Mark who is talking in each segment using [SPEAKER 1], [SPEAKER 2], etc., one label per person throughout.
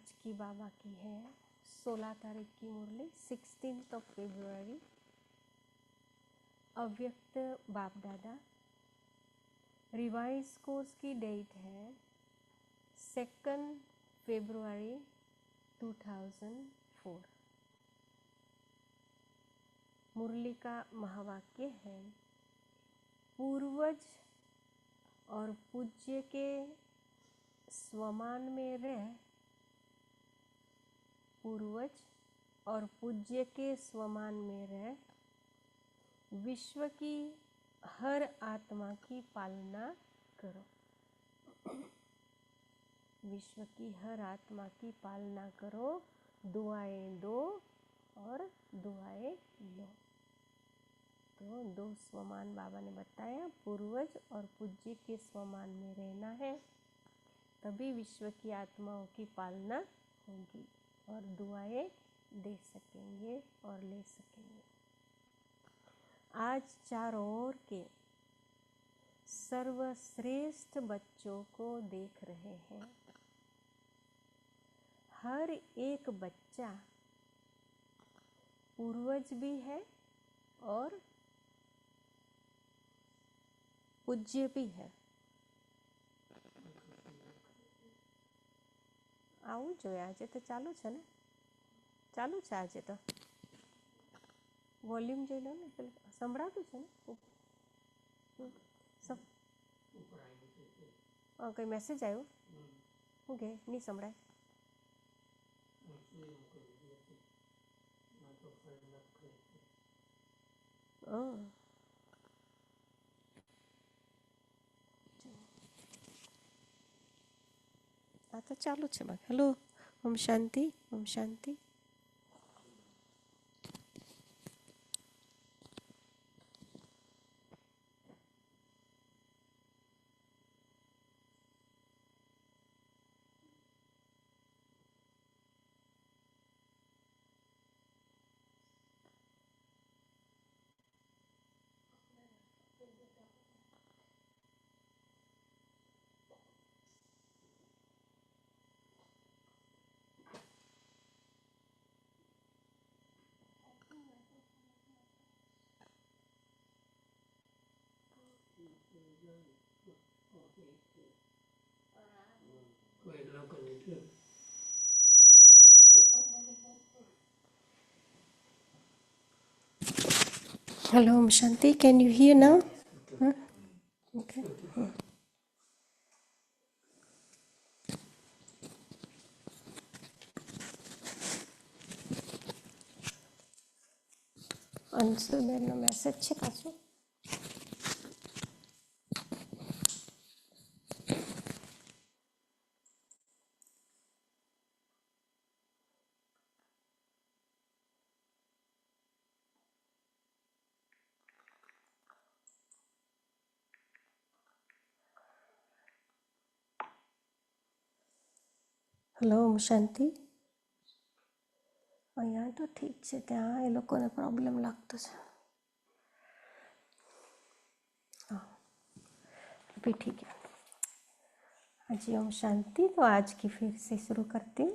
[SPEAKER 1] आज की बाबा की है 16 तारीख की मुरली 16 फरवरी। अव्यक्त बाप दादा। रिवाइज कोर्स की डेट है 2 फरवरी 2004। मुरली का महावाक्य है, पूर्वज और पूज्य के स्वमान में रह, पूर्वज और पूज्य के स्वमान में रह, विश्व की हर आत्मा की पालना करो। विश्व की हर आत्मा की पालना करो, दुआएं दो और दुआएं लो। तो दो स्वमान बाबा ने बताया, पूर्वज और पूज्य के स्वमान में रहना है, तभी विश्व की आत्माओं की पालना होगी और दुआएं दे सकेंगे और ले सकेंगे। आज चारों ओर के सर्वश्रेष्ठ बच्चों को देख रहे हैं। हर एक बच्चा पूर्वज भी है और पूज्य भी है। આવું જોઈએ, આજે તો ચાલુ છે ને, ચાલુ છે આજે તો વોલ્યુમ જોઈ લો ને, સંભળાતું છે ને કઈ મેસેજ આવ્યો શું કે નહીં સંભળાય? આ તો ચાલુ છે બાકી. Hello, Om Shanti, Om Shanti. Hello, Om Shanti. Can you hear now? Huh? Okay. અંશુબેનનો મેસેજ છે પાછો. હેલો, ઓમ શાંતિ. અહીંયા તો ઠીક છે, ત્યાં એ લોકોને પ્રોબ્લેમ લાગતો છે. हाँ, अभी ठीक है. आज ओम शांति. तो आज की फिर से शुरू करती हूँ.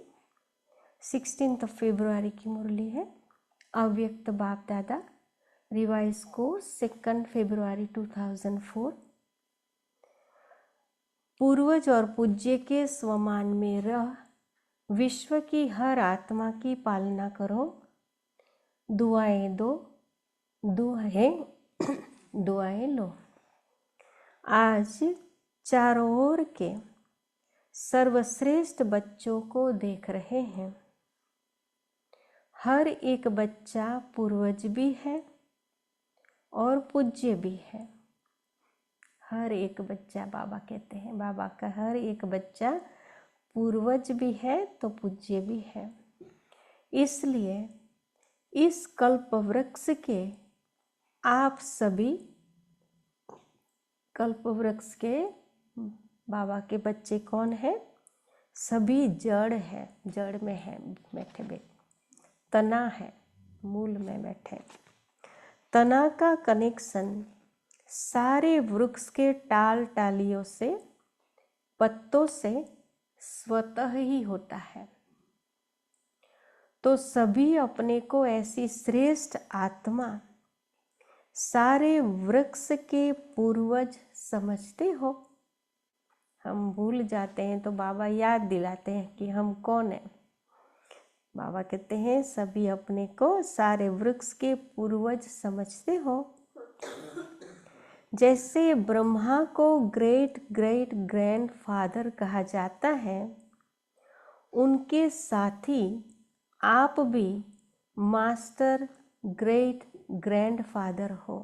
[SPEAKER 1] 16 फरवरी की मुरली है, अव्यक्त बाप दादा. रिवाइज कोर्स 2 फरवरी 2004. पूर्वज और पूज्य के स्वमान में रह, विश्व की हर आत्मा की पालना करो, दुआएं दो, दुआएं लो. आज चारों ओर के सर्वश्रेष्ठ बच्चों को देख रहे हैं. हर एक बच्चा पूर्वज भी है और पूज्य भी है. हर एक बच्चा, बाबा कहते हैं, बाबा का हर एक बच्चा पूर्वज भी है तो पूज्य भी है. इसलिए इस कल्प वृक्ष के आप सभी, कल्प वृक्ष के बाबा के बच्चे कौन है? सभी जड़ है, जड़ में है, बैठे तना है, मूल में बैठे. तना का कनेक्शन सारे वृक्ष के टाल टालियों से, पत्तों से स्वतः ही होता है. तो सभी अपने को ऐसी श्रेष्ठ आत्मा, सारे वृक्ष के पूर्वज समझते हो। हम भूल जाते हैं तो बाबा याद दिलाते हैं कि हम कौन हैं। बाबा कहते हैं सभी अपने को सारे वृक्ष के पूर्वज समझते हो। जैसे ब्रह्मा को ग्रेट ग्रेट ग्रैंडफादर कहा जाता है, उनके साथी आप भी मास्टर ग्रेट ग्रैंडफादर हो।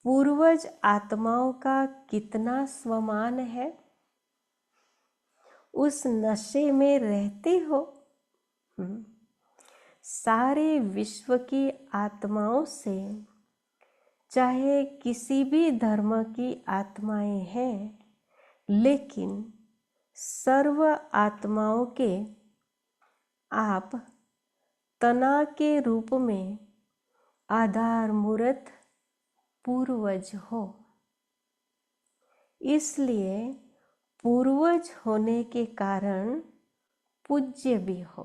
[SPEAKER 1] पूर्वज आत्माओं का कितना स्वमान है, उस नशे में रहते हो। सारे विश्व की आत्माओं से, चाहे किसी भी धर्म की आत्माएं हैं, लेकिन सर्व आत्माओं के आप तना के रूप में आधार मूर्त पूर्वज हो। इसलिए पूर्वज होने के कारण पूज्य भी हो।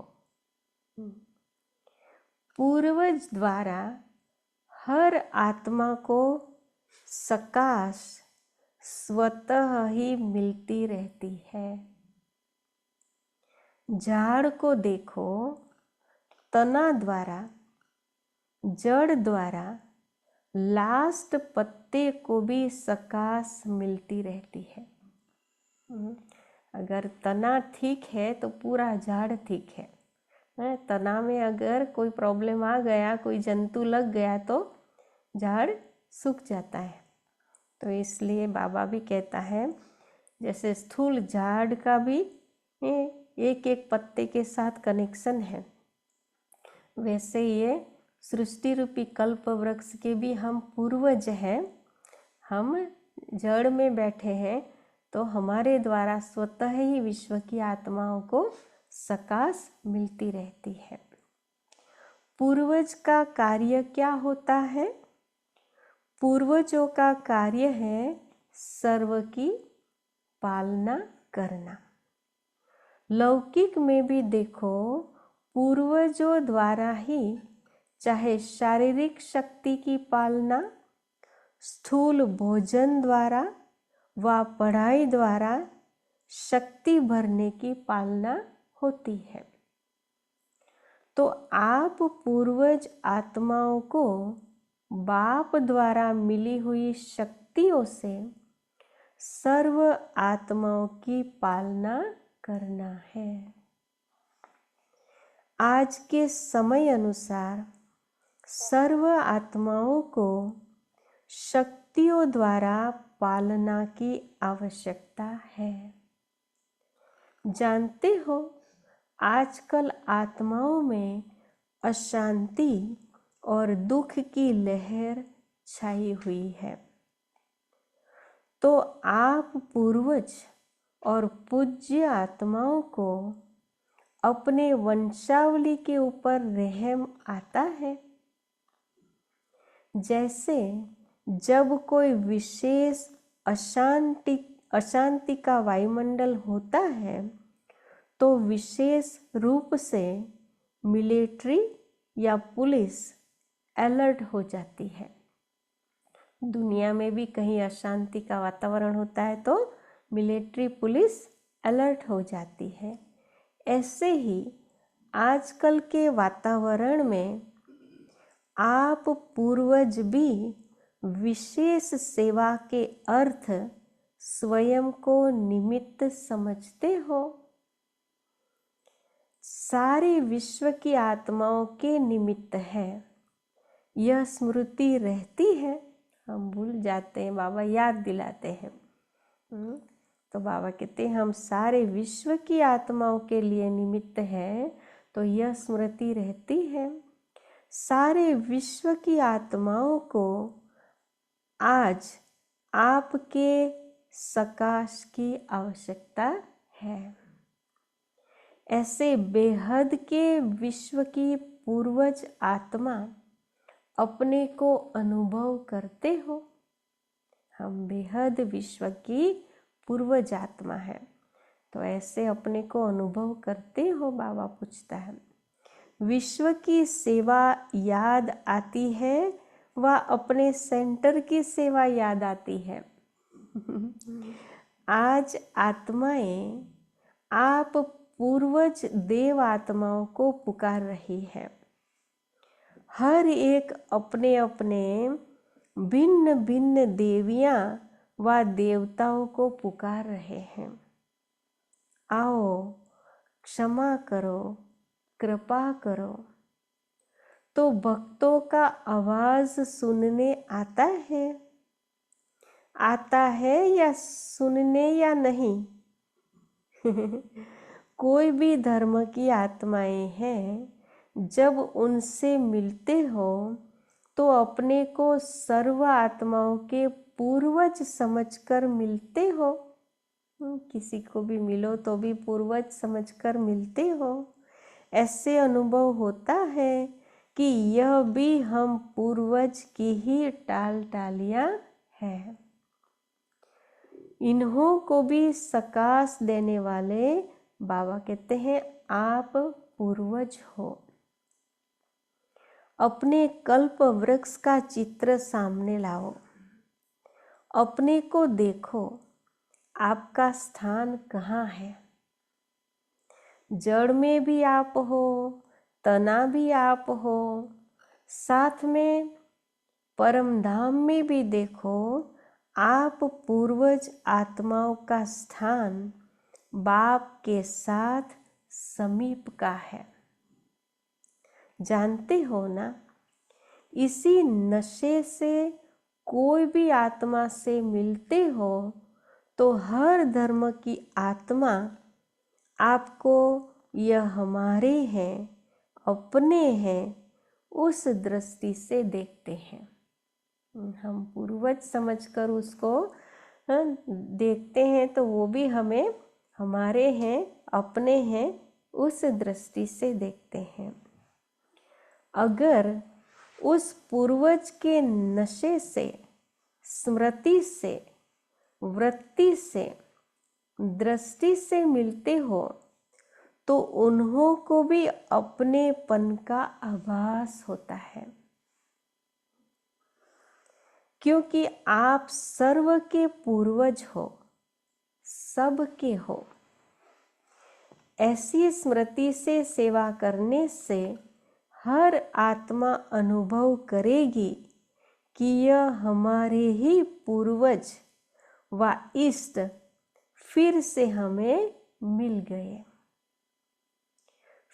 [SPEAKER 1] पूर्वज द्वारा हर आत्मा को सकाश स्वतः ही मिलती रहती है। झाड़ को देखो, तना द्वारा, जड़ द्वारा लास्ट पत्ते को भी सकाश मिलती रहती है। अगर तना ठीक है तो पूरा झाड़ ठीक है। तना में अगर कोई प्रॉब्लम आ गया, कोई जंतु लग गया तो झाड़ सूख जाता है। तो इसलिए बाबा भी कहता है जैसे स्थूल झाड़ का भी एक एक पत्ते के साथ कनेक्शन है, वैसे ये सृष्टि रूपी कल्प वृक्ष के भी हम पूर्वज हैं। हम जड़ में बैठे हैं तो हमारे द्वारा स्वतः ही विश्व की आत्माओं को सकाश मिलती रहती है। पूर्वज का कार्य क्या होता है? पूर्वजों का कार्य है सर्व की पालना करना। लौकिक में भी देखो, पूर्वजों द्वारा ही चाहे शारीरिक शक्ति की पालना, स्थूल भोजन द्वारा व पढ़ाई द्वारा शक्ति भरने की पालना होती है। तो आप पूर्वज आत्माओं को बाप द्वारा मिली हुई शक्तियों से सर्व आत्माओं की पालना करना है। आज के समय अनुसार सर्व आत्माओं को शक्तियों द्वारा पालना की आवश्यकता है। जानते हो, आजकल आत्माओं में अशांति और दुख की लहर छाई हुई है। तो आप पूर्वज और पूज्य आत्माओं को अपने वंशावली के ऊपर रहम आता है। जैसे जब कोई विशेष अशांति का वायुमंडल होता है तो विशेष रूप से मिलिट्री या पुलिस अलर्ट हो जाती है। दुनिया में भी कहीं अशांति का वातावरण होता है तो मिलिट्री पुलिस अलर्ट हो जाती है। ऐसे ही आजकल के वातावरण में आप पूर्वज भी विशेष सेवा के अर्थ स्वयं को निमित्त समझते हो। सारे विश्व की आत्माओं के निमित्त है, यह स्मृति रहती है। हम भूल जाते हैं, बाबा याद दिलाते हैं। तो बाबा कहते हैं हम सारे विश्व की आत्माओं के लिए निमित्त हैं, तो यह स्मृति रहती है। सारे विश्व की आत्माओं को आज आपके सकाश की आवश्यकता है। ऐसे बेहद के विश्व की पूर्वज आत्मा अपने को अनुभव करते हो। हम बेहद विश्व की पूर्वज आत्मा है, तो ऐसे अपने को अनुभव करते हो, बाबा पूछता है। विश्व की सेवा याद आती है व अपने सेंटर की सेवा याद आती है। आज आत्माएं आप पूर्वज देव आत्माओं को पुकार रही है। हर एक अपने अपने भिन्न भिन्न देवियां व देवताओं को पुकार रहे हैं। आओ, क्षमा करो, कृपा करो। तो भक्तों का आवाज सुनने आता है या सुनने या नहीं? कोई भी धर्म की आत्माएं हैं, जब उनसे मिलते हो तो अपने को सर्व आत्माओं के पूर्वज समझकर मिलते हो। किसी को भी मिलो तो भी पूर्वज समझकर मिलते हो। ऐसे अनुभव होता है कि यह भी हम पूर्वज की ही टाल टालियां हैं। इन्हों को भी सकाश देने वाले बाबा कहते हैं आप पूर्वज हो। अपने कल्प वृक्ष का चित्र सामने लाओ, अपने को देखो, आपका स्थान कहाँ है। जड़ में भी आप हो, तना भी आप हो, साथ में परम धाम में भी देखो, आप पूर्वज आत्माओं का स्थान बाप के साथ समीप का है। जानते हो ना, इसी नशे से कोई भी आत्मा से मिलते हो तो हर धर्म की आत्मा आपको यह हमारे हैं, अपने हैं, उस दृष्टि से देखते हैं। हम पूर्वज समझकर उसको देखते हैं तो वो भी हमें हमारे हैं, अपने हैं, उस दृष्टि से देखते हैं। अगर उस पूर्वज के नशे से, स्मृति से, वृत्ति से, दृष्टि से मिलते हो तो उन्हों को भी अपनेपन का आभास होता है, क्योंकि आप सर्व के पूर्वज हो, सबके हो। ऐसी स्मृति से सेवा करने से हर आत्मा अनुभव करेगी कि यह हमारे ही पूर्वज व इष्ट फिर से हमें मिल गए।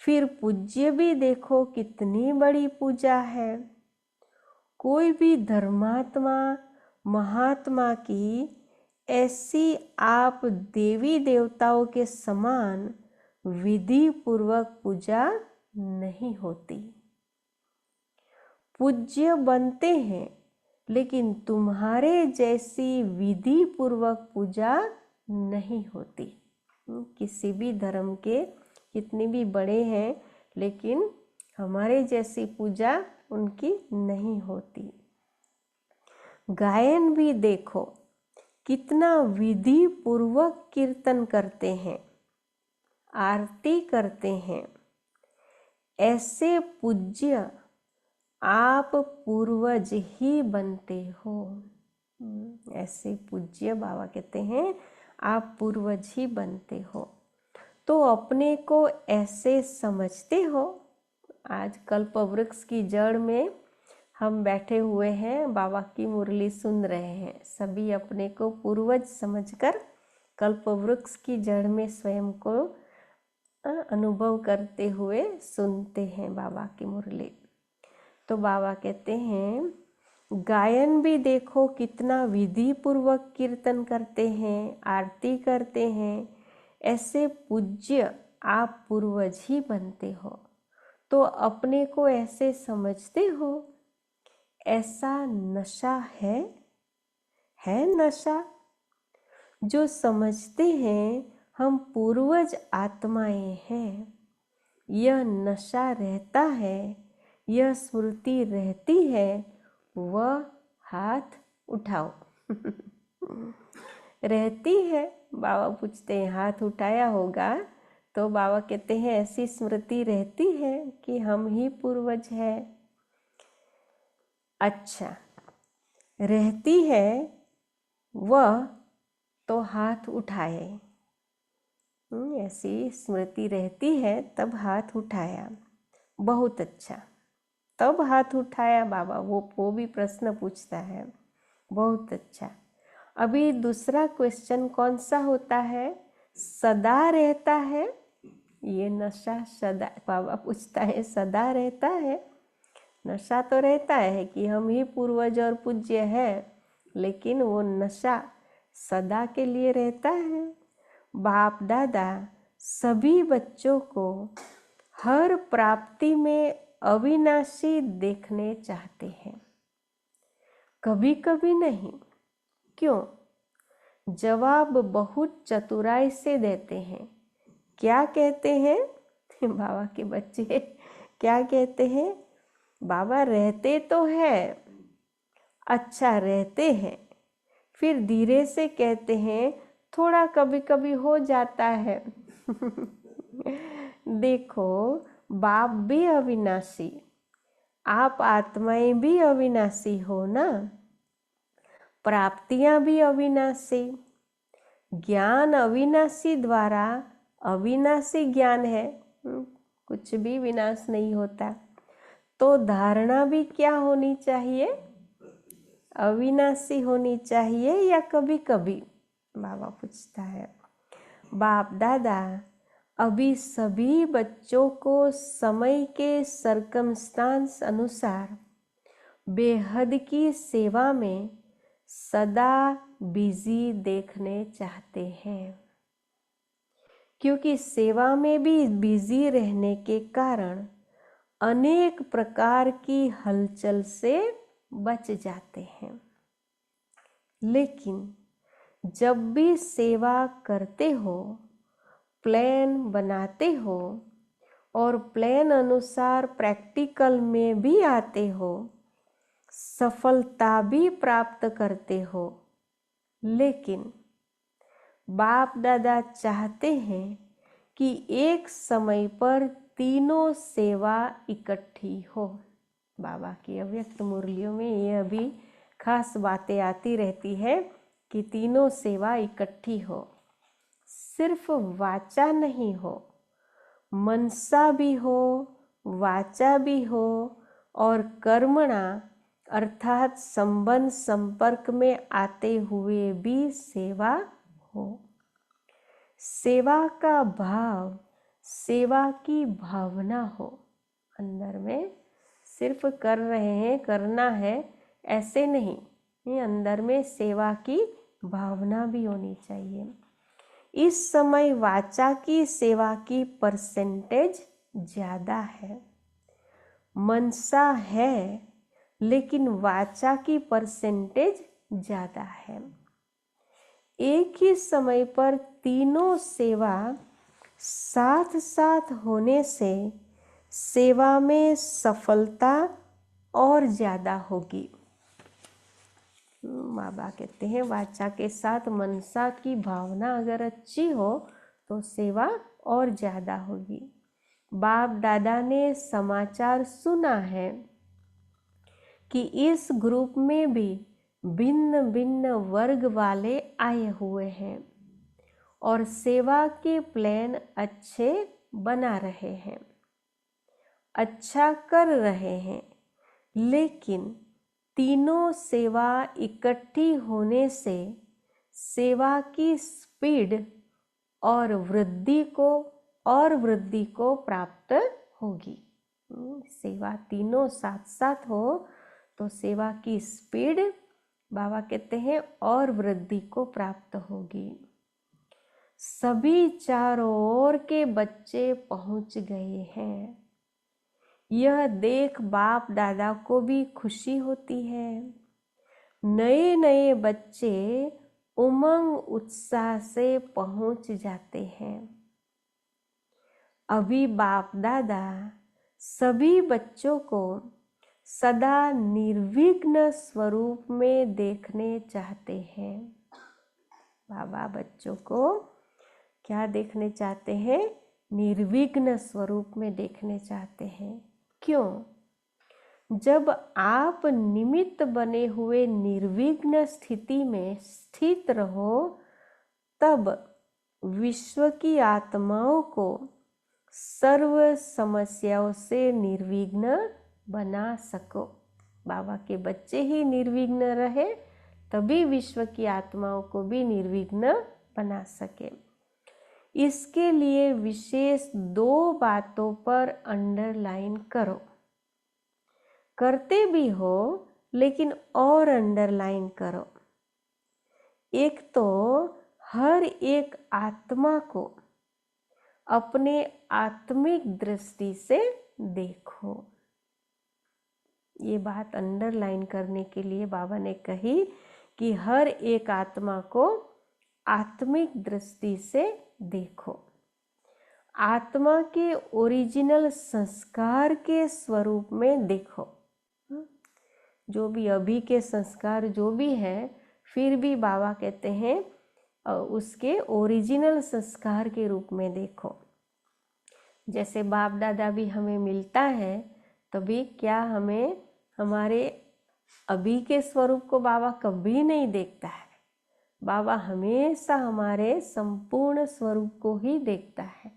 [SPEAKER 1] फिर पूज्य भी देखो कितनी बड़ी पूजा है। कोई भी धर्मात्मा महात्मा की ऐसी आप देवी देवताओं के समान विधि पूर्वक पूजा नहीं होती। पूज्य बनते हैं, लेकिन तुम्हारे जैसी विधि पूर्वक पूजा नहीं होती। किसी भी धर्म के कितने भी बड़े हैं, लेकिन हमारे जैसी पूजा उनकी नहीं होती। गायन भी देखो कितना विधि पूर्वक कीर्तन करते हैं, आरती करते हैं। ऐसे पूज्य आप पूर्वज ही बनते हो। ऐसे पूज्य बाबा कहते हैं आप पूर्वज ही बनते हो। तो अपने को ऐसे समझते हो। आज कल्प वृक्ष की जड़ में हम बैठे हुए हैं, बाबा की मुरली सुन रहे हैं। सभी अपने को पूर्वज समझकर कल्प वृक्ष की जड़ में स्वयं को अनुभव करते हुए सुनते हैं बाबा की मुरली। तो बाबा कहते हैं गायन भी देखो कितना विधि पूर्वक कीर्तन करते हैं, आरती करते हैं। ऐसे पूज्य आप पूर्वज ही बनते हो। तो अपने को ऐसे समझते हो। ऐसा नशा है नशा जो समझते हैं हम पूर्वज आत्माएं हैं। यह नशा रहता है, यह स्मृति रहती है, वह हाथ उठाओ। रहती है, बाबा पूछते हैं हाथ उठाया होगा, तो बाबा कहते हैं ऐसी स्मृति रहती है कि हम ही पूर्वज हैं। अच्छा, रहती है वह तो हाथ उठाए। ऐसी स्मृति रहती है तब हाथ उठाया, बहुत अच्छा। तब हाथ उठाया बाबा, वो भी प्रश्न पूछता है, बहुत अच्छा। अभी दूसरा क्वेश्चन कौन सा होता है? सदा रहता है ये नशा, सदा बाबा पूछता है सदा रहता है? नशा तो रहता है कि हम ही पूर्वज और पूज्य है, लेकिन वो नशा सदा के लिए रहता है। बाप दादा सभी बच्चों को हर प्राप्ति में अविनाशी देखने चाहते हैं, कभी कभी नहीं। क्यों? जवाब बहुत चतुराई से देते हैं। क्या कहते हैं बाबा के बच्चे? क्या कहते हैं? बाबा रहते तो है, अच्छा रहते हैं, फिर धीरे से कहते हैं थोड़ा कभी कभी हो जाता है। देखो, बाप भी अविनाशी, आप आत्माएं भी अविनाशी हो ना, प्राप्तियां भी अविनाशी, ज्ञान अविनाशी द्वारा अविनाशी ज्ञान है, कुछ भी विनाश नहीं होता। तो धारणा भी क्या होनी चाहिए? अविनाशी होनी चाहिए या कभी कभी? बाबा पूछता है। बाप दादा अभी सभी बच्चों को समय के सर्कमस्टांस अनुसार बेहद की सेवा में सदा बिजी देखने चाहते हैं, क्योंकि सेवा में भी बिजी रहने के कारण अनेक प्रकार की हलचल से बच जाते हैं। लेकिन जब भी सेवा करते हो, प्लान बनाते हो और प्लान अनुसार प्रैक्टिकल में भी आते हो, सफलता भी प्राप्त करते हो, लेकिन बाप दादा चाहते हैं कि एक समय पर तीनों सेवा इकट्ठी हो। बाबा की अव्यक्त मुरलियों में ये अभी खास बातें आती रहती है कि तीनों सेवा इकट्ठी हो, सिर्फ वाचा नहीं हो, मनसा भी हो, वाचा भी हो और कर्मणा अर्थात संबंध संपर्क में आते हुए भी सेवा हो। सेवा का भाव, सेवा की भावना हो अंदर में, सिर्फ कर रहे हैं, करना है ऐसे नहीं, ये अंदर में सेवा की भावना भी होनी चाहिए। इस समय वाचा की सेवा की परसेंटेज ज़्यादा है, मनसा है लेकिन वाचा की परसेंटेज ज़्यादा है। एक ही समय पर तीनों सेवा साथ साथ होने से सेवा में सफलता और ज़्यादा होगी। बाबा कहते हैं वाचा के साथ मनसा की भावना अगर अच्छी हो तो सेवा और ज़्यादा होगी। बाप दादा ने समाचार सुना है कि इस ग्रुप में भी भिन्न भिन्न वर्ग वाले आए हुए हैं और सेवा के प्लान अच्छे बना रहे हैं, अच्छा कर रहे हैं, लेकिन तीनों सेवा इकट्ठी होने से सेवा की स्पीड और वृद्धि को प्राप्त होगी। सेवा तीनों साथ साथ हो तो सेवा की स्पीड, बाबा कहते हैं, और वृद्धि को प्राप्त होगी। सभी चारों ओर के बच्चे पहुंच गए हैं, यह देख बाप दादा को भी खुशी होती है। नए नए बच्चे उमंग उत्साह से पहुंच जाते हैं। अभी बाप दादा सभी बच्चों को सदा निर्विघ्न स्वरूप में देखने चाहते हैं। बाबा बच्चों को क्या देखने चाहते हैं? निर्विघ्न स्वरूप में देखने चाहते हैं। क्यों? जब आप निमित्त बने हुए निर्विघ्न स्थिति में स्थित रहो, तब विश्व की आत्माओं को सर्व समस्याओं से निर्विघ्न बना सको। बाबा के बच्चे ही निर्विघ्न रहे, तभी विश्व की आत्माओं को भी निर्विघ्न बना सके। इसके लिए विशेष 2 बातों पर अंडरलाइन करो। करते भी हो, लेकिन और अंडरलाइन करो। एक तो हर एक आत्मा को अपने आत्मिक दृष्टि से देखो। ये बात अंडरलाइन करने के लिए बाबा ने कही कि हर एक आत्मा को आत्मिक दृष्टि से देखो। आत्मा के ओरिजिनल संस्कार के स्वरूप में देखो। जो भी अभी के संस्कार जो भी हैं, फिर भी बाबा कहते हैं उसके ओरिजिनल संस्कार के रूप में देखो। जैसे बाप दादा भी हमें मिलता है, तभी क्या हमें हमारे अभी के स्वरूप को बाबा कभी नहीं देखता है। बाबा हमेशा हमारे संपूर्ण स्वरूप को ही देखता है।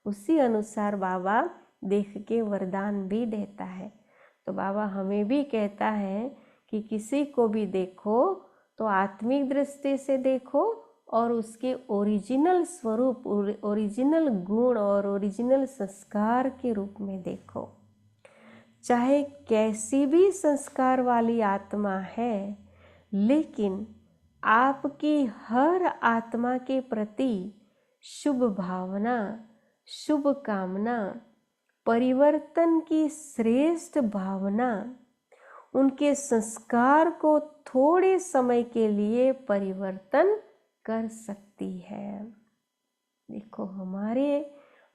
[SPEAKER 1] उसी अनुसार बाबा देख के वरदान भी देता है। तो बाबा हमें भी कहता है कि किसी को भी देखो तो आत्मिक दृष्टि से देखो और उसके ओरिजिनल स्वरूप, ओरिजिनल गुण और ओरिजिनल संस्कार के रूप में देखो। चाहे कैसी भी संस्कार वाली आत्मा है, लेकिन आपकी हर आत्मा के प्रति शुभ भावना, शुभ कामना, परिवर्तन की श्रेष्ठ भावना उनके संस्कार को थोड़े समय के लिए परिवर्तन कर सकती है। देखो, हमारे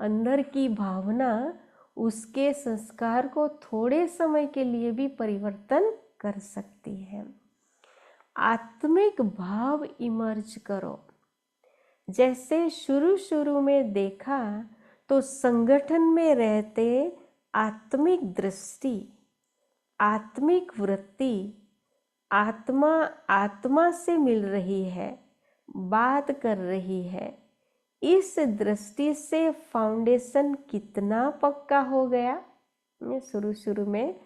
[SPEAKER 1] अंदर की भावना उसके संस्कार को थोड़े समय के लिए भी परिवर्तन कर सकती है। आत्मिक भाव इमर्ज करो। जैसे शुरू में देखा तो संगठन में रहते आत्मिक दृष्टि, आत्मिक वृत्ति, आत्मा से मिल रही है, बात कर रही है। इस दृष्टि से फाउंडेशन कितना पक्का हो गया। शुरू में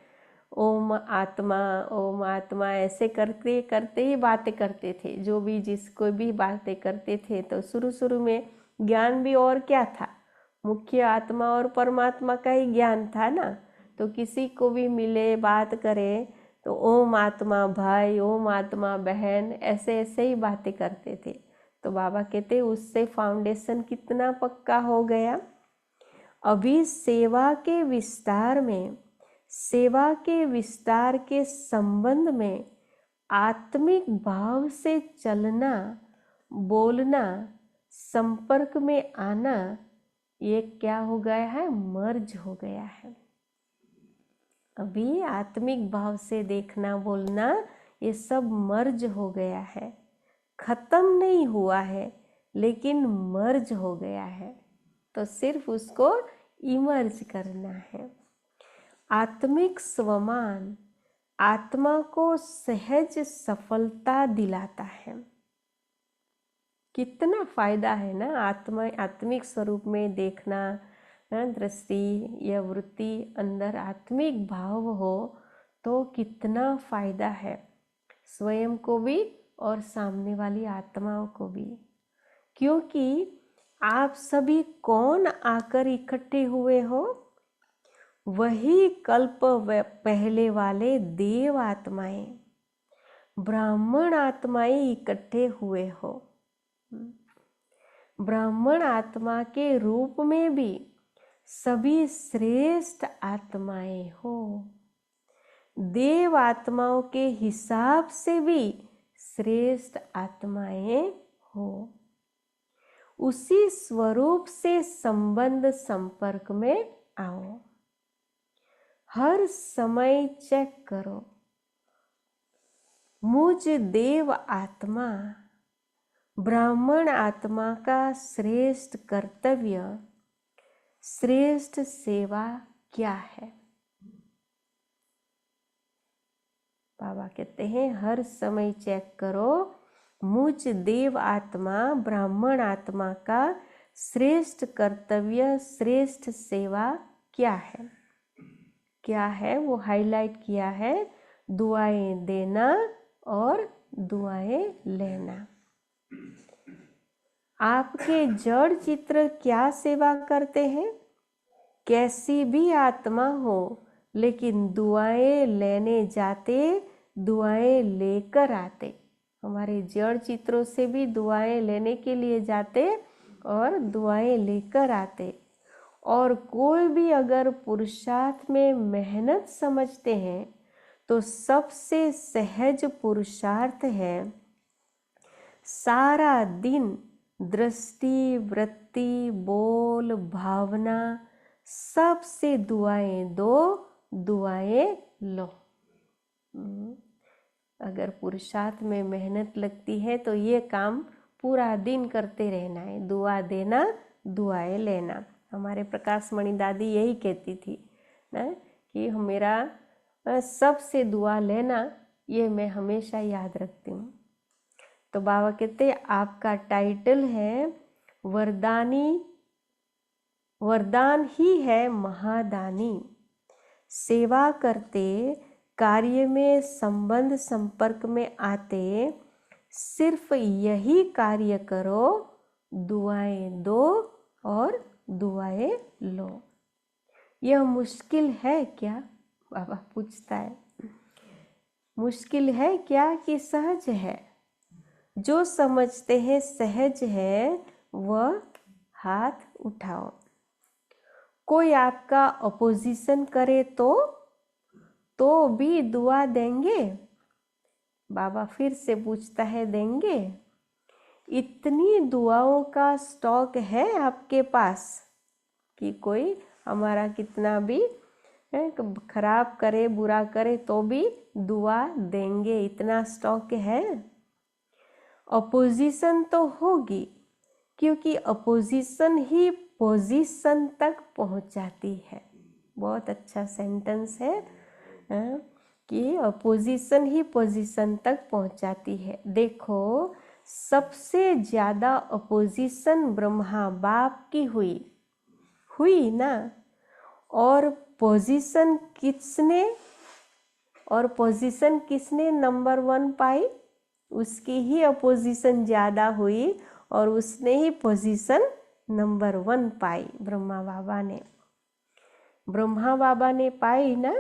[SPEAKER 1] ओम आत्मा ऐसे करते करते ही बातें करते थे। जो भी जिसको भी बातें करते थे, तो शुरू में ज्ञान भी और क्या था, मुख्य आत्मा और परमात्मा का ही ज्ञान था ना। तो किसी को भी मिले, बात करे तो ओम आत्मा भाई, ओम आत्मा बहन, ऐसे ऐसे ही बातें करते थे। तो बाबा कहते उससे फाउंडेशन कितना पक्का हो गया। अभी सेवा के विस्तार के संबंध में आत्मिक भाव से चलना, बोलना, संपर्क में आना, ये क्या हो गया है? मर्ज हो गया है। अभी आत्मिक भाव से देखना, बोलना, ये सब मर्ज हो गया है। खत्म नहीं हुआ है, लेकिन मर्ज हो गया है। तो सिर्फ उसको इमर्ज करना है। आत्मिक स्वमान आत्मा को सहज सफलता दिलाता है। कितना फायदा है ना आत्मिक स्वरूप में देखना, दृष्टि या वृत्ति अंदर आत्मिक भाव हो तो कितना फायदा है स्वयं को भी और सामने वाली आत्माओं को भी। क्योंकि आप सभी कौन आकर इकट्ठे हुए हो? वही कल्प पहले वाले देव आत्माएं, ब्राह्मण आत्माएं इकट्ठे हुए हो। ब्राह्मण आत्मा के रूप में भी सभी श्रेष्ठ आत्माएं हो। देव आत्माओं के हिसाब से भी श्रेष्ठ आत्माएं हो। उसी स्वरूप से संबंध संपर्क में आओ। हर समय चेक करो, मुझ देव आत्मा ब्राह्मण आत्मा का श्रेष्ठ कर्तव्य, श्रेष्ठ सेवा क्या है? बाबा कहते हैं हर समय चेक करो, मुझ देव आत्मा ब्राह्मण आत्मा का श्रेष्ठ कर्तव्य, श्रेष्ठ सेवा क्या है? क्या है वो हाईलाइट किया है, दुआएं देना और दुआएं लेना। आपके जड़ चित्र क्या सेवा करते हैं? कैसी भी आत्मा हो, लेकिन दुआएं लेने जाते, दुआएं लेकर आते। हमारे जड़ चित्रों से भी दुआएं लेने के लिए जाते और दुआएं लेकर आते। और कोई भी अगर पुरुषार्थ में मेहनत समझते हैं तो सबसे सहज पुरुषार्थ है सारा दिन दृष्टि, वृत्ति, बोल, भावना सबसे दुआएं दो, दुआएं लो। अगर पुरुषार्थ में मेहनत लगती है तो ये काम पूरा दिन करते रहना है, दुआ देना, दुआएं लेना। हमारे प्रकाश मणि दादी यही कहती थी ना कि मेरा सबसे दुआ लेना, ये मैं हमेशा याद रखती हूँ। तो बाबा कहते आपका टाइटल है वरदानी, वरदान ही है महादानी। सेवा करते, कार्य में संबंध संपर्क में आते, सिर्फ यही कार्य करो, दुआएं दो और दुआएं लो। यह मुश्किल है क्या? बाबा पूछता है, मुश्किल है क्या कि सहज है? जो समझते हैं सहज है वह हाथ उठाओ। कोई आपका अपोजिशन करे तो भी दुआ देंगे? बाबा फिर से पूछता है, देंगे? इतनी दुआओं का स्टॉक है आपके पास कि कोई हमारा कितना भी खराब करे, बुरा करे तो भी दुआ देंगे, इतना स्टॉक है? अपोजिशन तो होगी, क्योंकि अपोजिशन ही पोजीशन तक पहुंचाती है। बहुत अच्छा सेंटेंस है कि अपोजिशन ही पोजीशन तक पहुंचाती है। देखो, सबसे ज़्यादा अपोजिशन ब्रह्मा बाप की हुई ना, और पोजीशन किसने नंबर 1 पाई? उसकी ही अपोजिशन ज़्यादा हुई और उसने ही पोजीशन नंबर 1 पाई। ब्रह्मा बाबा ने पाई ना।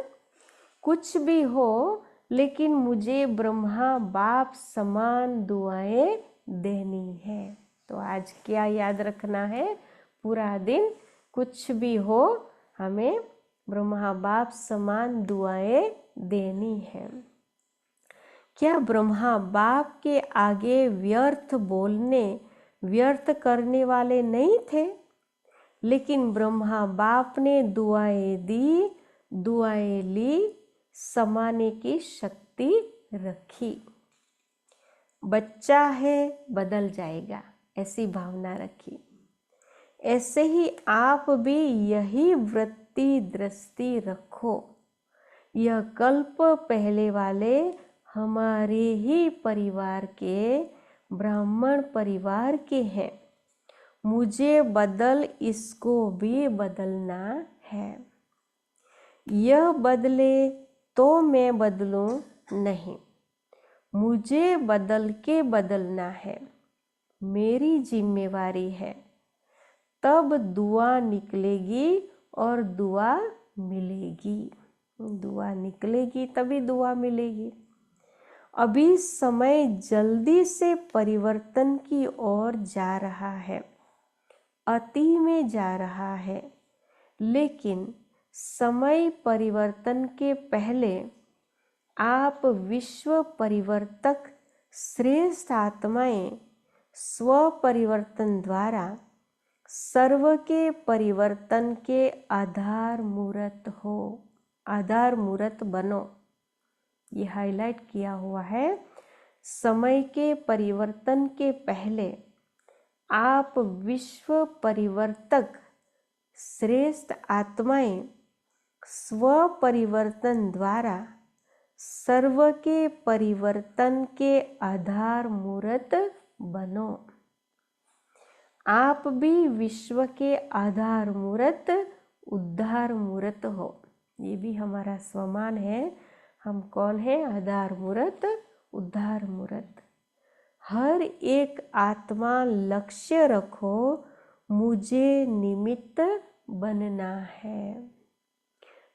[SPEAKER 1] कुछ भी हो, लेकिन मुझे ब्रह्मा बाप समान दुआएं देनी है। तो आज क्या याद रखना है? पूरा दिन कुछ भी हो, हमें ब्रह्मा बाप समान दुआएं देनी है। क्या ब्रह्मा बाप के आगे व्यर्थ बोलने, व्यर्थ करने वाले नहीं थे? लेकिन ब्रह्मा बाप ने दुआएं दी, दुआएं ली, समाने की शक्ति रखी। बच्चा है, बदल जाएगा, ऐसी भावना रखी। ऐसे ही आप भी यही वृत्ति, दृष्टि रखो। यह कल्प पहले वाले हमारे ही परिवार के, ब्राह्मण परिवार के हैं। मुझे बदल, इसको भी बदलना है। यह बदले तो मैं बदलूं नहीं, मुझे बदल के बदलना है, मेरी जिम्मेवारी है। तब दुआ निकलेगी और दुआ मिलेगी। दुआ निकलेगी तभी दुआ मिलेगी। अभी समय जल्दी से परिवर्तन की ओर जा रहा है, अति में जा रहा है। लेकिन समय परिवर्तन के पहले आप विश्व परिवर्तक श्रेष्ठ आत्माएं स्व परिवर्तन द्वारा सर्व के परिवर्तन के आधार मूर्त हो, आधार मूर्त बनो। ये हाईलाइट किया हुआ है। समय के परिवर्तन के पहले आप विश्व परिवर्तक श्रेष्ठ आत्माएं स्व परिवर्तन द्वारा सर्व के परिवर्तन के आधार मूर्त बनो। आप भी विश्व के आधार मूर्त उद्धार मूर्त हो। ये भी हमारा स्वमान है। हम कौन है? आधार मूर्त उद्धार मूर्त। हर एक आत्मा लक्ष्य रखो, मुझे निमित्त बनना है।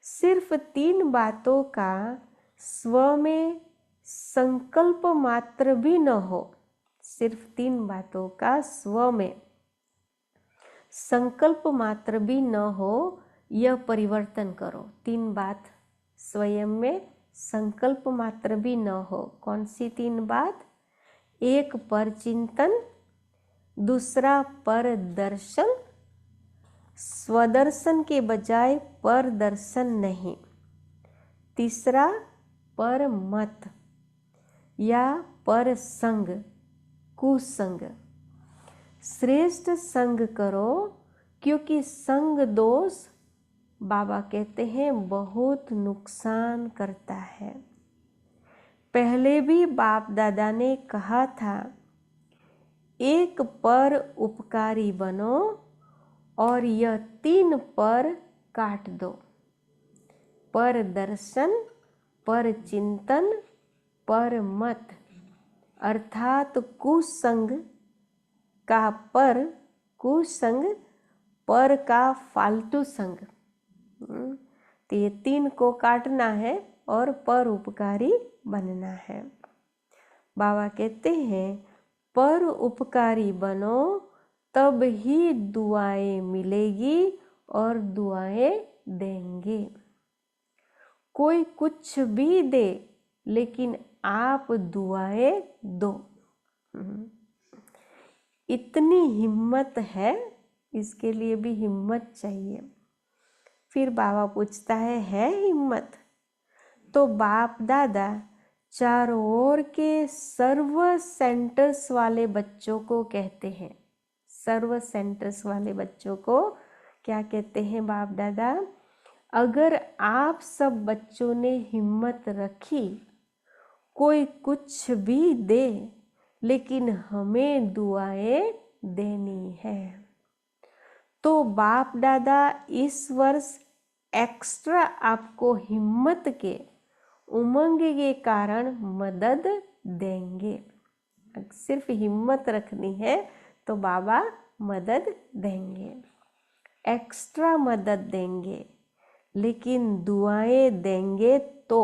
[SPEAKER 1] सिर्फ 3 बातों का स्व में संकल्प मात्र भी न हो। सिर्फ 3 बातों का स्व में संकल्प मात्र भी न हो, यह परिवर्तन करो। 3 बात स्वयं में संकल्प मात्र भी न हो। कौन सी 3 बात? एक पर चिंतन, दूसरा पर दर्शन, स्वदर्शन के बजाय पर दर्शन नहीं, तीसरा पर मत या पर संग कुसंग। श्रेष्ठ संग करो, क्योंकि संग दोष बाबा कहते हैं बहुत नुकसान करता है। पहले भी बाप दादा ने कहा था, एक पर उपकारी बनो और यह 3 पर काट दो। पर दर्शन, पर चिंतन, पर मत, अर्थात कुसंग का पर, कुसंग पर का फालतू संग। तो ये 3 को काटना है और पर उपकारी बनना है। बाबा कहते हैं पर उपकारी बनो, तब ही दुआएं मिलेगी और दुआएं देंगे। कोई कुछ भी दे, लेकिन आप दुआएं दो। इतनी हिम्मत है, इसके लिए भी हिम्मत चाहिए। फिर बाबा पूछता है हिम्मत? तो बाप दादा चारों ओर के सर्व सेंटर्स वाले बच्चों को कहते हैं। सर्व सेंटर्स वाले बच्चों को क्या कहते हैं बाप दादा? अगर आप सब बच्चों ने हिम्मत रखी, कोई कुछ भी दे, लेकिन हमें दुआएं देनी है, तो बाप दादा इस वर्ष एक्स्ट्रा आपको हिम्मत के उमंग के कारण मदद देंगे। सिर्फ हिम्मत रखनी है तो बाबा मदद देंगे, एक्स्ट्रा मदद देंगे, लेकिन दुआएं देंगे तो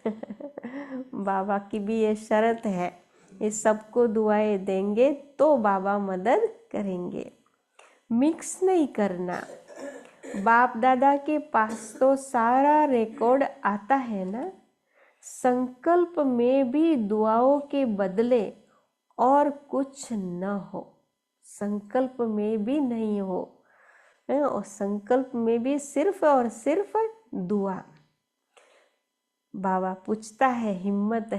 [SPEAKER 1] बाबा की भी ये शर्त है, ये सबको दुआएं देंगे तो बाबा मदद करेंगे। मिक्स नहीं करना। बाप दादा के पास तो सारा रिकॉर्ड आता है ना। संकल्प में भी दुआओं के बदले और कुछ न हो, संकल्प में भी नहीं हो, और संकल्प में भी सिर्फ और सिर्फ दुआ। बाबा पूछता है हिम्मत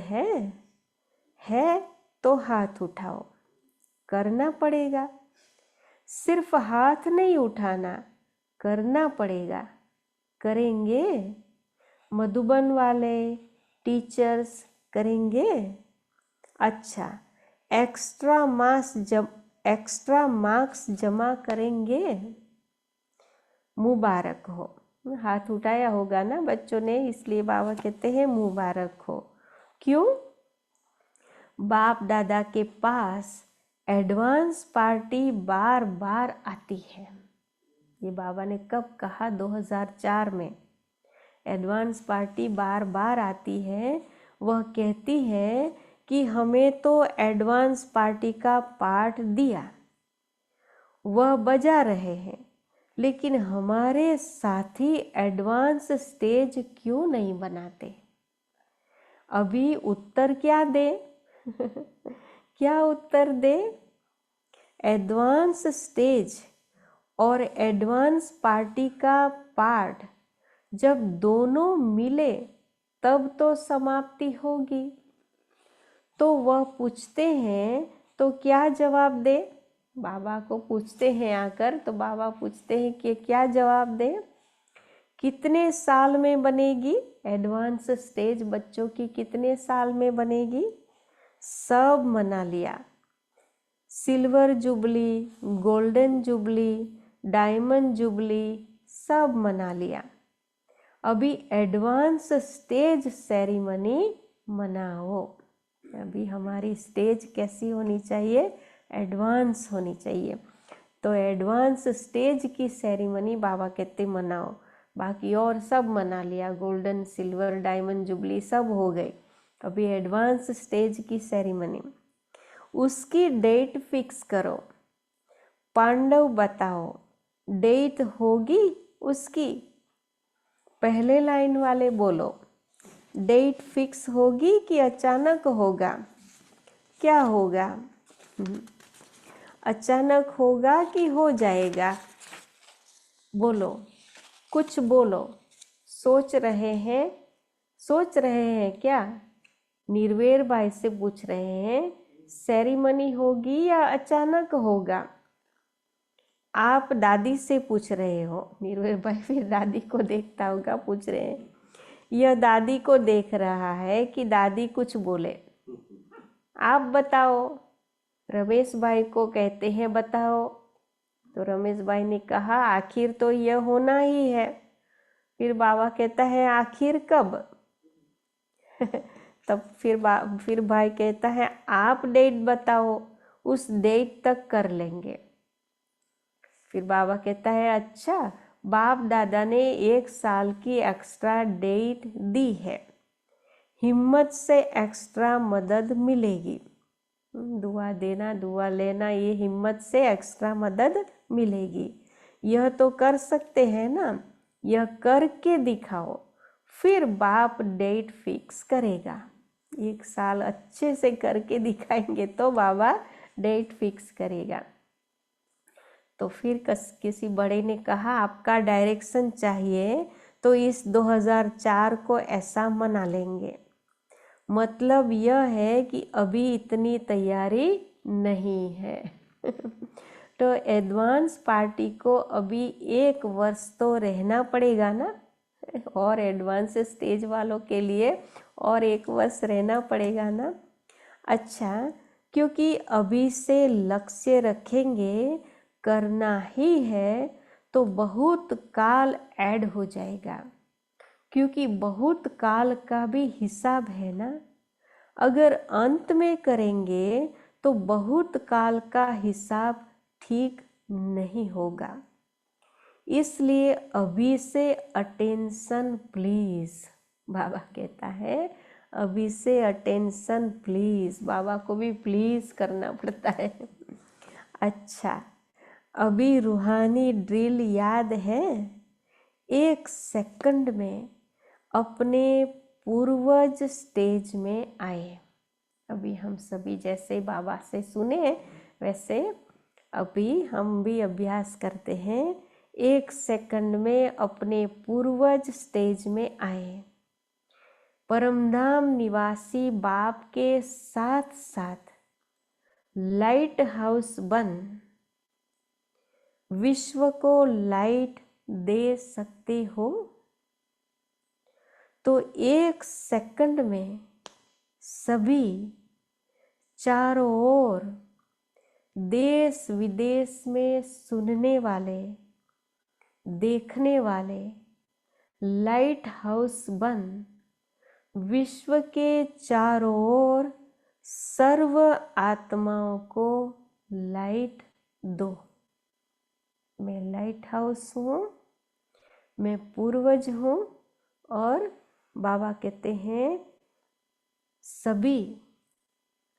[SPEAKER 1] है तो हाथ उठाओ। करना पड़ेगा, सिर्फ हाथ नहीं उठाना, करना पड़ेगा। करेंगे? मधुबन वाले टीचर्स करेंगे? अच्छा, एक्स्ट्रा मार्क्स जमा करेंगे? मुबारक हो। हाथ उठाया होगा ना बच्चों ने, इसलिए बाबा कहते हैं मुबारक हो। क्यों? बाप दादा के पास एडवांस पार्टी बार बार आती है। ये बाबा ने कब कहा? 2004 में। एडवांस पार्टी बार बार आती है। वह कहती है कि हमें तो एडवांस पार्टी का पाठ दिया, वह बजा रहे हैं, लेकिन हमारे साथी एडवांस स्टेज क्यों नहीं बनाते? अभी उत्तर क्या दे? क्या उत्तर दे? एडवांस स्टेज और एडवांस पार्टी का पाठ जब दोनों मिले तब तो समाप्ति होगी। तो वह पूछते हैं तो क्या जवाब दे। बाबा को पूछते हैं आकर, तो बाबा पूछते हैं कि क्या जवाब दे। कितने साल में बनेगी, एडवांस स्टेज बच्चों की कितने साल में बनेगी। सब मना लिया, silver jubilee, golden jubilee, diamond jubilee सब मना लिया। अभी एडवांस स्टेज सेरेमनी मनाओ। अभी हमारी स्टेज कैसी होनी चाहिए, एडवांस होनी चाहिए। तो एडवांस स्टेज की सेरेमनी बाबा कहते मनाओ। बाकी और सब मना लिया, गोल्डन सिल्वर डायमंड जुबली सब हो गई। अभी एडवांस स्टेज की सेरेमनी, उसकी डेट फिक्स करो। पांडव बताओ डेट होगी उसकी। पहले लाइन वाले बोलो, डेट फिक्स होगी कि अचानक होगा। क्या होगा, अचानक होगा कि हो जाएगा। बोलो, कुछ बोलो। सोच रहे हैं क्या। निर्वेर भाई से पूछ रहे हैं सेरेमनी होगी या अचानक होगा। आप दादी से पूछ रहे हो। निर्वेर भाई फिर दादी को देखता होगा, पूछ रहे हैं। यह दादी को देख रहा है कि दादी कुछ बोले। आप बताओ। रमेश भाई को कहते हैं बताओ। तो रमेश भाई ने कहा आखिर तो यह होना ही है। फिर बाबा कहता है आखिर कब। तब फिर भाई कहता है आप डेट बताओ, उस डेट तक कर लेंगे। फिर बाबा कहता है अच्छा, बाप दादा ने 1 साल की एक्स्ट्रा डेट दी है, हिम्मत से एक्स्ट्रा मदद मिलेगी। दुआ देना दुआ लेना, ये हिम्मत से एक्स्ट्रा मदद मिलेगी। यह तो कर सकते हैं ना, यह करके दिखाओ, फिर बाप डेट फिक्स करेगा। 1 साल अच्छे से करके दिखाएंगे तो बाबा डेट फिक्स करेगा। तो फिर किसी बड़े ने कहा आपका डायरेक्शन चाहिए तो इस 2004 को ऐसा मना लेंगे। मतलब यह है कि अभी इतनी तैयारी नहीं है। तो एडवांस पार्टी को अभी 1 वर्ष तो रहना पड़ेगा ना, और एडवांस स्टेज वालों के लिए और 1 वर्ष रहना पड़ेगा ना। अच्छा, क्योंकि अभी से लक्ष्य रखेंगे, करना ही है, तो बहुत काल ऐड हो जाएगा। क्योंकि बहुत काल का भी हिसाब है ना। अगर अंत में करेंगे तो बहुत काल का हिसाब ठीक नहीं होगा। इसलिए अभी से अटेंशन प्लीज। बाबा कहता है अभी से अटेंशन प्लीज। बाबा को भी प्लीज करना पड़ता है। अच्छा, अभी रूहानी ड्रिल याद है। 1 सेकंड में अपने पूर्वज स्टेज में आए। अभी हम सभी जैसे बाबा से सुने वैसे अभी हम भी अभ्यास करते हैं। 1 सेकंड में अपने पूर्वज स्टेज में आए। परमधाम निवासी बाप के साथ साथ लाइट हाउस बन विश्व को लाइट दे सकते हो। तो 1 सेकंड में सभी चारों ओर देश विदेश में सुनने वाले, देखने वाले लाइट हाउस बन विश्व के चारों ओर सर्व आत्माओं को लाइट दो। मैं लाइट हाउस हूँ, मैं पूर्वज हूँ, और बाबा कहते हैं सभी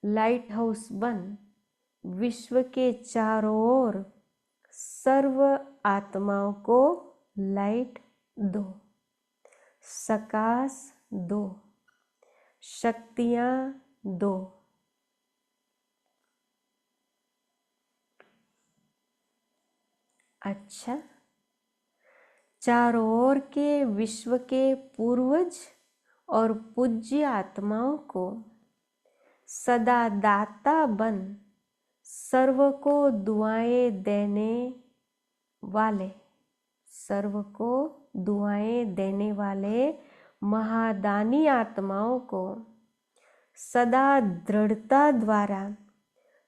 [SPEAKER 1] लाइट हाउस बन विश्व के चारों ओर सर्व आत्माओं को लाइट दो, सकाश दो, शक्तियाँ दो। अच्छा, चारों ओर के विश्व के पूर्वज और पूज्य आत्माओं को सदा दाता बन, सर्व को दुआएं देने वाले, सर्व को दुआएं देने वाले महादानी आत्माओं को सदा दृढ़ता द्वारा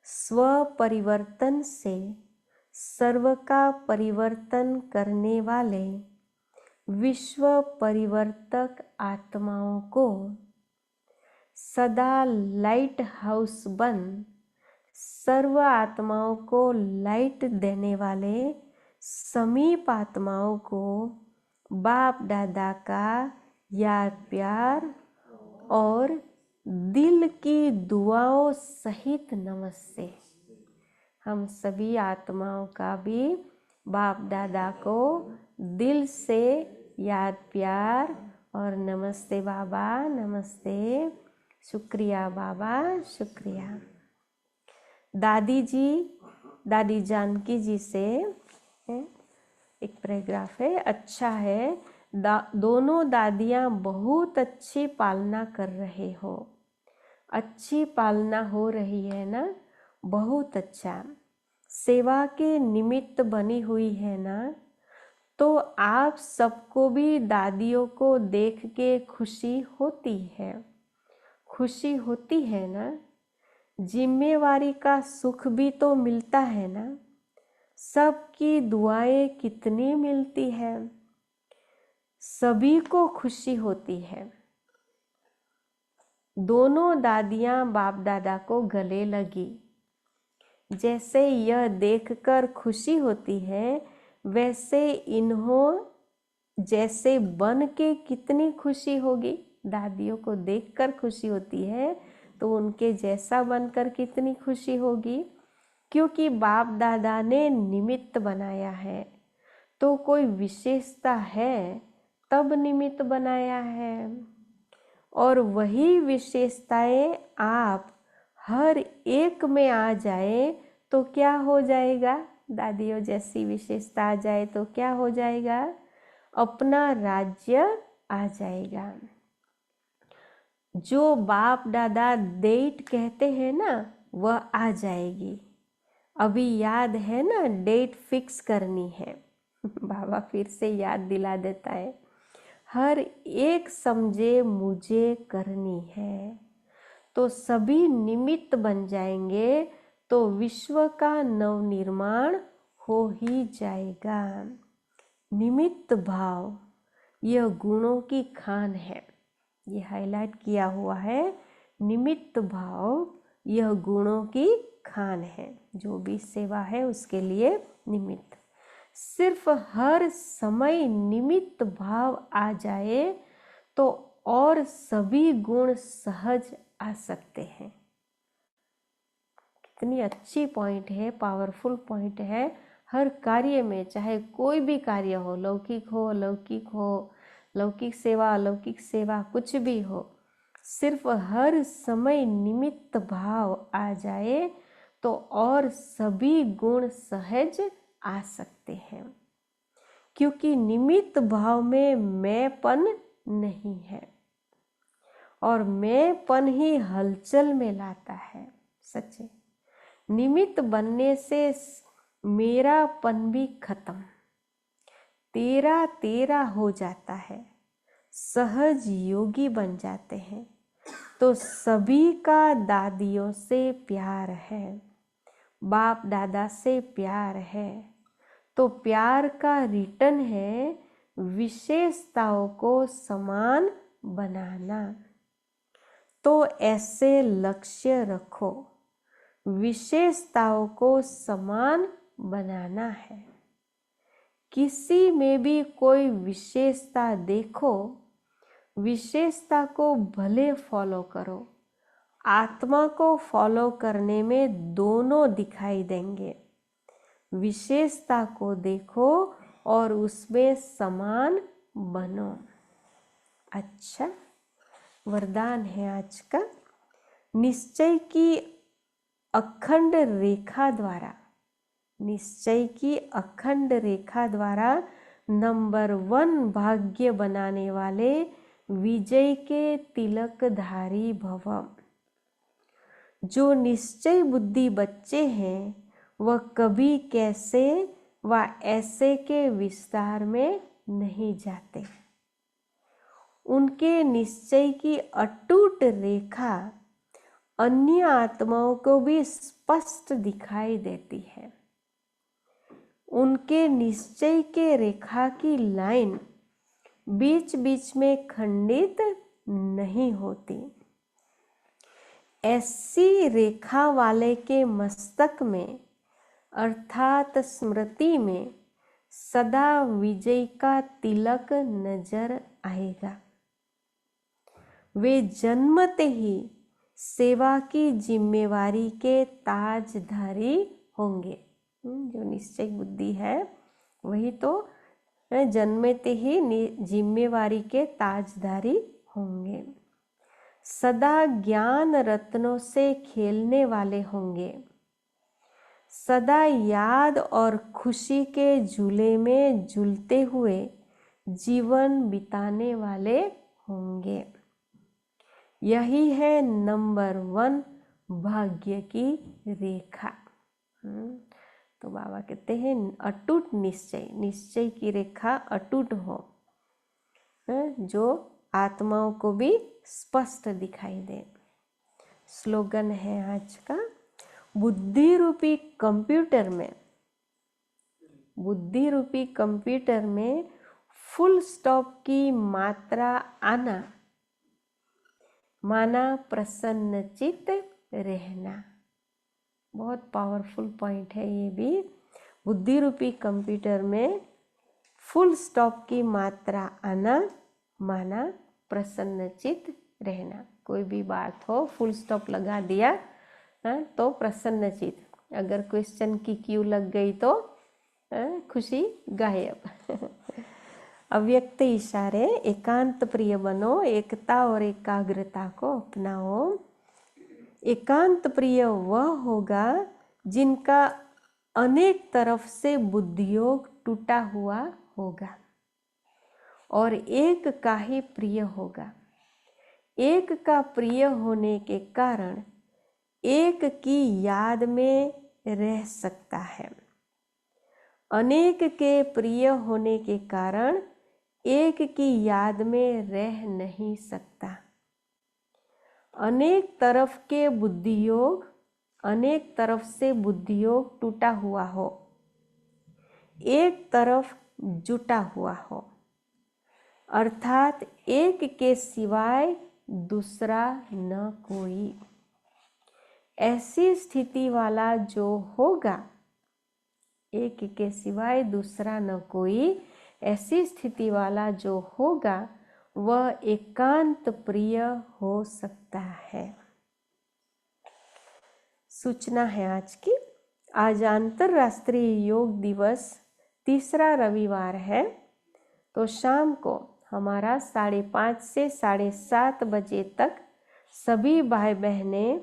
[SPEAKER 1] स्व परिवर्तन से सर्व का परिवर्तन करने वाले विश्व परिवर्तक आत्माओं को सदा लाइट हाउस बन, सर्व आत्माओं को लाइट देने वाले समीप आत्माओं को बाप दादा का याद प्यार और दिल की दुआओं सहित नमस्ते। हम सभी आत्माओं का भी बाप दादा को दिल से याद प्यार और नमस्ते बाबा, नमस्ते, शुक्रिया बाबा, शुक्रिया। दादी जानकी जी से एक पैराग्राफ है। अच्छा है, दोनों दादियाँ बहुत अच्छी पालना कर रहे हो, अच्छी पालना हो रही है ना, बहुत अच्छा, सेवा के निमित्त बनी हुई है ना। तो आप सबको भी दादियों को देख के खुशी होती है, खुशी होती है ना। जिम्मेवारी का सुख भी तो मिलता है ना, सबकी दुआएं कितनी मिलती है, सभी को खुशी होती है। दोनों दादियां बाप दादा को गले लगी। जैसे यह देखकर खुशी होती है, वैसे इन्हों जैसे बन के कितनी खुशी होगी। दादियों को देखकर खुशी होती है तो उनके जैसा बनकर कितनी खुशी होगी, क्योंकि बाप दादा ने निमित्त बनाया है। तो कोई विशेषता है तब निमित्त बनाया है, और वही विशेषताएं आप हर एक में आ जाए तो क्या हो जाएगा। दादियों जैसी विशेषता आ जाए तो क्या हो जाएगा, अपना राज्य आ जाएगा। जो बाप दादा डेट कहते हैं ना, वह आ जाएगी। अभी याद है ना, डेट फिक्स करनी है। बाबा फिर से याद दिला देता है, हर एक समझे मुझे करनी है, तो सभी निमित्त बन जाएंगे, तो विश्व का नवनिर्माण हो ही जाएगा। निमित्त भाव यह गुणों की खान है, ये हाईलाइट किया हुआ है। निमित्त भाव यह गुणों की खान है, जो भी सेवा है उसके लिए निमित्त। सिर्फ हर समय निमित्त भाव आ जाए तो और सभी गुण सहज आ सकते हैं। कितनी अच्छी पॉइंट है, पावरफुल पॉइंट है। हर कार्य में, चाहे कोई भी कार्य हो, लौकिक हो अलौकिक हो, लौकिक सेवा अलौकिक सेवा, कुछ भी हो, सिर्फ हर समय निमित्त भाव आ जाए तो और सभी गुण सहज आ सकते हैं, क्योंकि निमित्त भाव में मैंपन नहीं है, और मैंपन ही हलचल में लाता है। सच्चे निमित्त बनने से मेरापन भी खत्म, तेरा तेरा हो जाता है, सहज योगी बन जाते हैं। तो सभी का दादियों से प्यार है, बाप दादा से प्यार है, तो प्यार का रिटर्न है विशेषताओं को समान बनाना। तो ऐसे लक्ष्य रखो, विशेषताओं को समान बनाना है। किसी में भी कोई विशेषता देखो, विशेषता को भले फॉलो करो, आत्मा को फॉलो करने में दोनों दिखाई देंगे। विशेषता को देखो और उसमें समान बनो। अच्छा, वरदान है आज का, निश्चय की अखंड रेखा द्वारा, निश्चय की अखंड रेखा द्वारा नंबर 1 भाग्य बनाने वाले विजय के तिलकधारी भव। जो निश्चय बुद्धि बच्चे हैं वह कभी कैसे व ऐसे के विस्तार में नहीं जाते। उनके निश्चय की अटूट रेखा अन्य आत्माओं को भी स्पष्ट दिखाई देती है। उनके निश्चय के रेखा की लाइन बीच बीच में खंडित नहीं होती। ऐसी रेखा वाले के मस्तक में अर्थात स्मृति में सदा विजय का तिलक नजर आएगा। वे जन्मते ही सेवा की जिम्मेवारी के ताजधारी होंगे। जो निश्चय बुद्धि है वही तो जन्मते ही जिम्मेवारी के ताजधारी होंगे। सदा ज्ञान रत्नों से खेलने वाले होंगे। सदा याद और खुशी के झूले में झूलते हुए जीवन बिताने वाले होंगे। यही है नंबर 1 भाग्य की रेखा। तो बाबा कहते हैं अटूट निश्चय, निश्चय की रेखा अटूट हो, जो आत्माओं को भी स्पष्ट दिखाई दे। स्लोगन है आज का, बुद्धि रूपी कंप्यूटर में, बुद्धि रूपी कंप्यूटर में फुल स्टॉप की मात्रा आना माना प्रसन्नचित रहना। बहुत पावरफुल पॉइंट है ये भी। बुद्धि रूपी कंप्यूटर में फुल स्टॉप की मात्रा आना माना प्रसन्नचित रहना। कोई भी बात हो फुल स्टॉप लगा दिया तो प्रसन्नचित। अगर क्वेश्चन की क्यू लग गई तो खुशी गायब। अव्यक्त इशारे, एकांत प्रिय बनो, एकता और एकाग्रता को अपनाओ। एकांत प्रिय वह होगा जिनका अनेक तरफ से बुद्धियोग टूटा हुआ होगा और एक का ही प्रिय होगा। एक का प्रिय होने के कारण एक की याद में रह सकता है। अनेक के प्रिय होने के कारण एक की याद में रह नहीं सकता। अनेक तरफ के बुद्धियोग, अनेक तरफ से बुद्धियोग टूटा हुआ हो, एक तरफ जुटा हुआ हो, अर्थात एक के सिवाय दूसरा न कोई। ऐसी स्थिति वाला जो होगा, एक के सिवाय दूसरा न कोई, ऐसी स्थिति वाला जो होगा वह एकांत प्रिय हो सकता है। सूचना है आज की, आज अंतर्राष्ट्रीय योग दिवस, तीसरा रविवार है। तो शाम को हमारा 5:30 से 7:30 बजे तक सभी भाई बहनें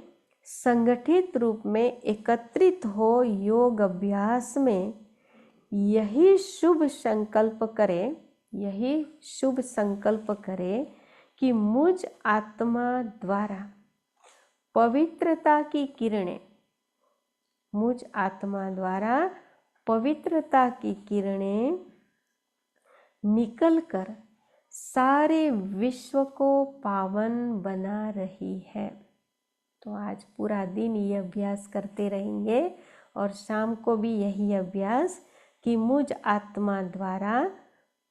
[SPEAKER 1] संगठित रूप में एकत्रित हो योग अभ्यास में यही शुभ संकल्प करें, यही शुभ संकल्प करें कि मुझ आत्मा द्वारा पवित्रता की किरणें, मुझ आत्मा द्वारा पवित्रता की किरणें निकलकर सारे विश्व को पावन बना रही है। तो आज पूरा दिन ये अभ्यास करते रहेंगे और शाम को भी यही अभ्यास कि मुझ आत्मा द्वारा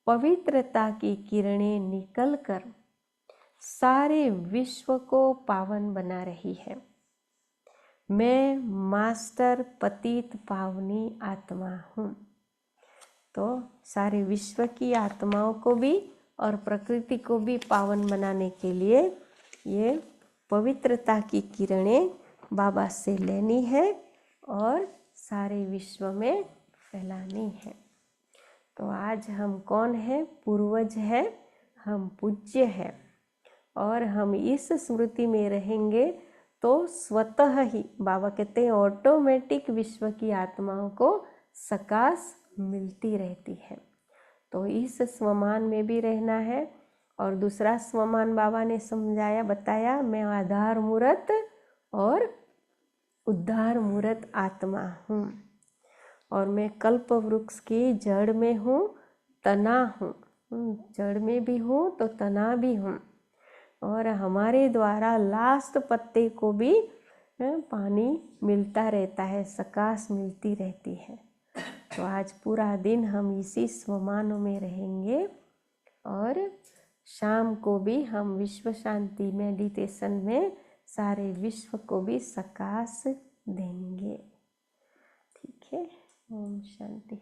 [SPEAKER 1] पवित्रता की किरणें निकलकर सारे विश्व को पावन बना रही है। मैं मास्टर पतित पावनी आत्मा हूँ। तो सारे विश्व की आत्माओं को भी और प्रकृति को भी पावन बनाने के लिए ये पवित्रता की किरणें बाबा से लेनी है और सारे विश्व में फैलानी है। तो आज हम कौन है? पूर्वज है, हम पूज्य है और हम इस स्मृति में रहेंगे तो स्वतः ही बाबा कहते हैं ऑटोमेटिक विश्व की आत्माओं को सकाश मिलती रहती है। तो इस स्वमान में भी रहना है। और दूसरा स्वमान बाबा ने समझाया बताया, मैं आधार मूर्त और उद्धार मूर्त आत्मा हूँ और मैं कल्प वृक्ष की जड़ में हूँ, तना हूँ। जड़ में भी हूँ तो तना भी हूँ और हमारे द्वारा लास्ट पत्ते को भी पानी मिलता रहता है, सकाश मिलती रहती है। तो आज पूरा दिन हम इसी स्वमानों में रहेंगे और शाम को भी हम विश्व शांति मेडिटेशन में सारे विश्व को भी सकाश देंगे। ठीक है। ओम शांति।